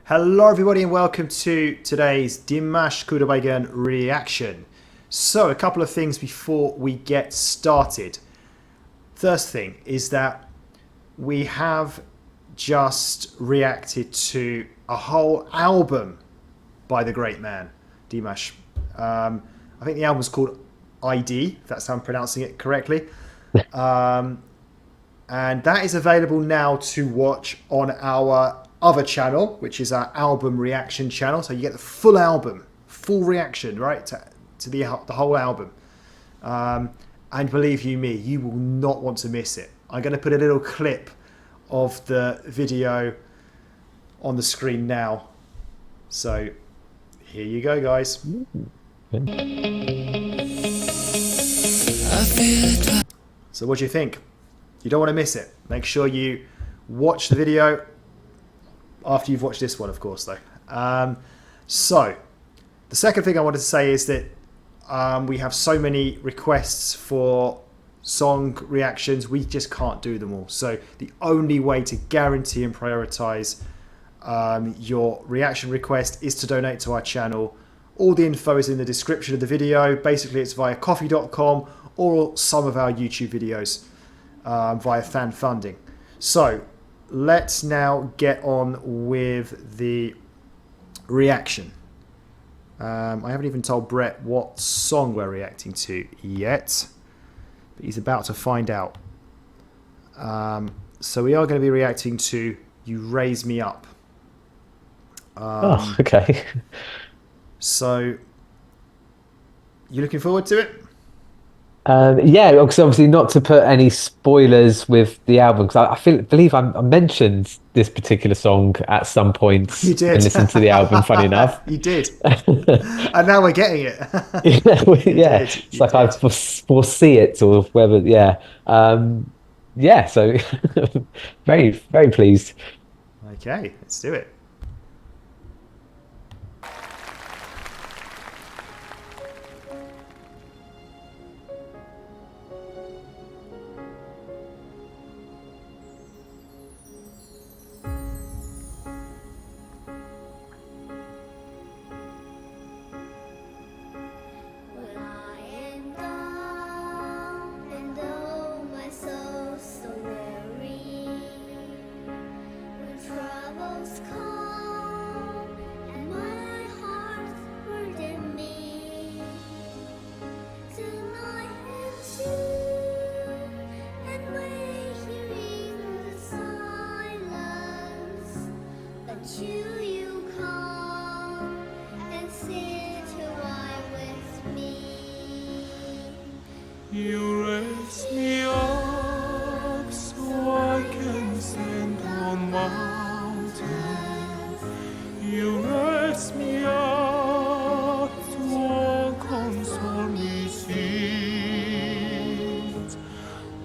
Hello everybody and welcome to today's Dimash Kudaibergen reaction. So a couple of things before we get started. First thing is that we have just reacted to a whole album by the great man, Dimash. I think the album's called ID, if that's how I'm pronouncing it correctly. And that is available now to watch on our other channel, which is our album reaction channel. So you get the full album, full reaction, right, to the whole album. And believe you me, you will not want to miss it. I'm going to put a little clip of the video on the screen now. So here you go, guys. So what do you think? You don't want to miss it. Make sure you watch the video after you've watched this one, of course, though. So the second thing I wanted to say is that we have so many requests for song reactions, we just can't do them all. So the only way to guarantee and prioritize your reaction request is to donate to our channel. All the info is in the description of the video. Basically, it's via coffee.com or some of our YouTube videos via fan funding. So let's now get on with the reaction. I haven't even told Brett what song we're reacting to yet, but he's about to find out. So we are going to be reacting to You Raise Me Up. Oh, okay. So you looking forward to it? Yeah, because obviously not to put any spoilers with the album, because I believe I mentioned this particular song at some point. You did. And listened to the album, funny enough. You did. And now we're getting it. Yeah, it's like I foresee it, or whether, yeah. Yeah, so very, very pleased. Okay, let's do it. You raise me up so I can stand on mountains. You raise me up to walk on stormy seas.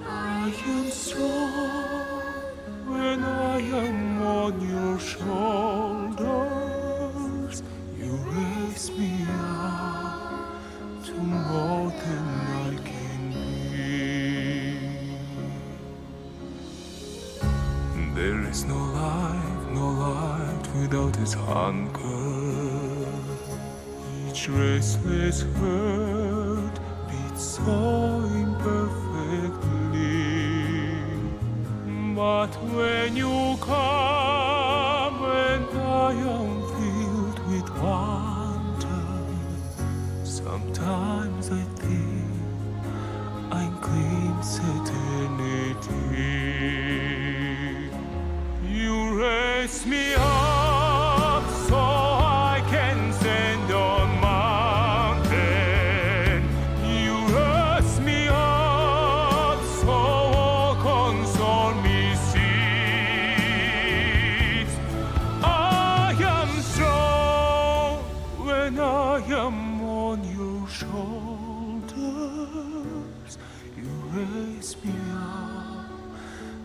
I am strong when I am on your shoulders. You raise me up to more than I can. There is no life without its hunger. Each restless heart beats so imperfectly. But when you come and I am filled with wonder, sometimes I think I glimpse eternity. You raise me up so I can stand on mountain. You raise me up so walk on stormy seas. I am strong when I am on your shoulders. You raise me up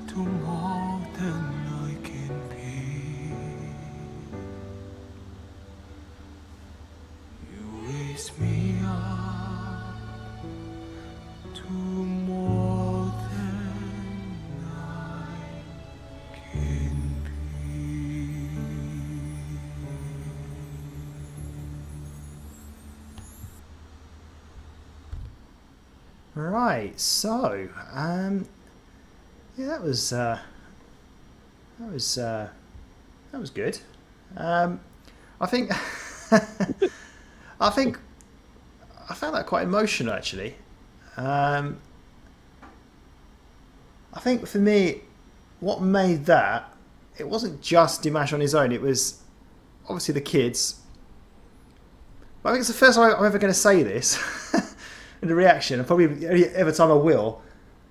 to more than I can be. Right. So, yeah, that was good. I think I think I found that quite emotional actually. I think for me, what made that, it wasn't just Dimash on his own. It was obviously the kids. But I think it's the first time I'm ever going to say this in the reaction, and probably the only ever time I will.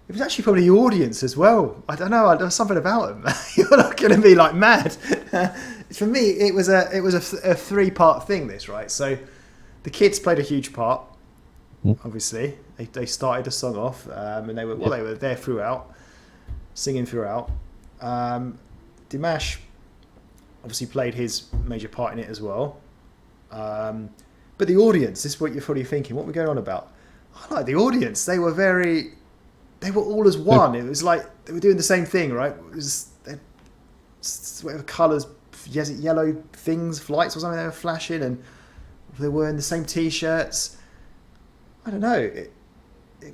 It was actually probably the audience as well. I don't know. There was something about them. You're not going to be like mad. For me, it was a three-part thing. This, right? So the kids played a huge part. Obviously, they started the song off, and they were there throughout, singing throughout. Dimash obviously played his major part in it as well. But the audience, this is what you're probably thinking. What are we going on about? I like the audience. They were all as one. It was like they were doing the same thing, right? It was whatever colours, yellow things, lights or something they were flashing, and they were in the same t-shirts. I don't know. It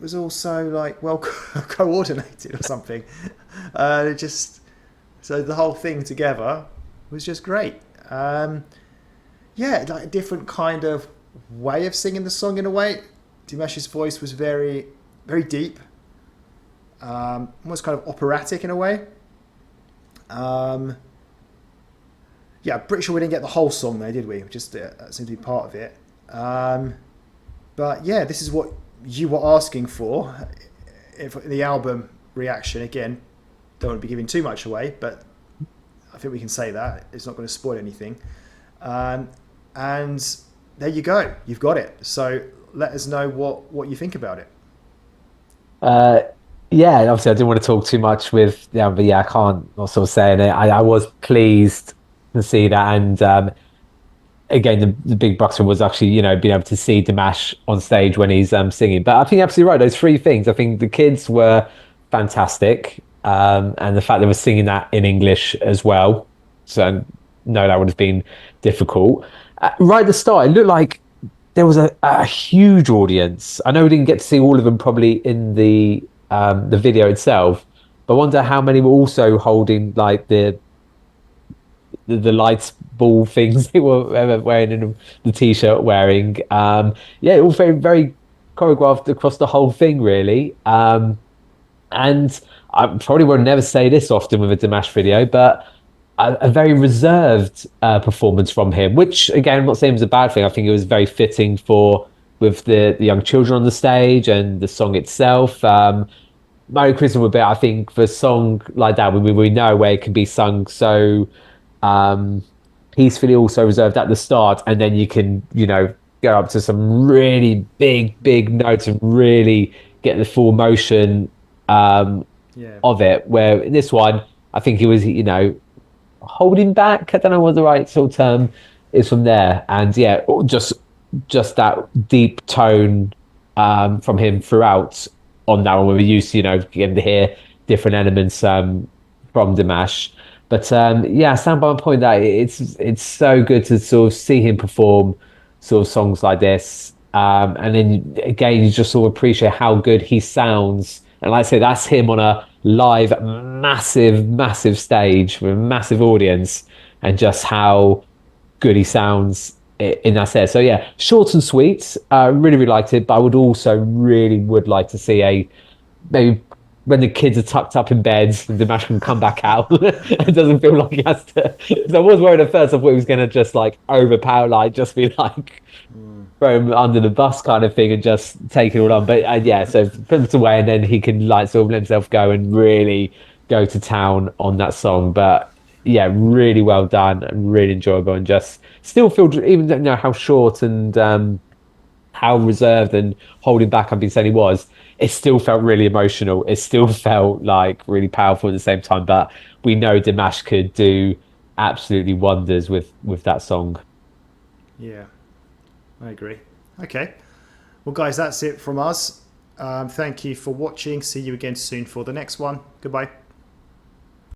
was also like well coordinated or something. So the whole thing together was just great. Yeah, like a different kind of way of singing the song in a way. Dimash's voice was very, very deep. Almost kind of operatic in a way. Yeah, I'm pretty sure we didn't get the whole song there, did we? Just that seemed to be part of it. But yeah, this is what you were asking for in the album reaction. Again, don't want to be giving too much away, but I think we can say that. It's not going to spoil anything. And there you go. You've got it. So let us know what you think about it. Yeah, obviously I didn't want to talk too much with, but yeah, I can't also say it. I was pleased to see that, and again, the big buster was actually, being able to see Dimash on stage when he's singing. But I think you're absolutely right. Those three things. I think the kids were fantastic, and the fact they were singing that in English as well. So no, that would have been difficult. Right at the start, it looked like there was a huge audience. I know we didn't get to see all of them probably in the video itself, but I wonder how many were also holding like the lights ball things they were wearing in the t-shirt wearing. Yeah, all very, very choreographed across the whole thing, really. And I probably will never say this often with a Dimash video, but a very reserved performance from him, which again, I'm not saying was a bad thing. I think it was very fitting with the young children on the stage and the song itself. Merry Christmas would be, I think, for a song like that, we know where it can be sung so peacefully, also reserved at the start, and then you can, go up to some really big notes and really get the full motion of it. Where in this one, I think he was, holding back. I don't know what the right sort of term is from there. And yeah, just that deep tone from him throughout on that one. We're used to, getting to hear different elements from Dimash. But yeah, I stand by my point that it's so good to sort of see him perform sort of songs like this. And then again, you just sort of appreciate how good he sounds. And like I say, that's him on a live, massive stage with a massive audience, and just how good he sounds in that set. So yeah, short and sweet. Really liked it, but I would like to see maybe when the kids are tucked up in beds and Dimash can come back out. It doesn't feel like he has to. So I was worried at first. I thought he was going to just like overpower, like just be like throw him under the bus kind of thing and just take it all on. But yeah, so put it away and then he can like sort of let himself go and really go to town on that song. But yeah, really well done and really enjoyable, and just still feel, even though how short and how reserved and holding back I've been saying he was, it still felt really emotional. It still felt like really powerful at the same time. But we know Dimash could do absolutely wonders with that song. Yeah, I agree. Okay. Well, guys, that's it from us. Thank you for watching. See you again soon for the next one. Goodbye.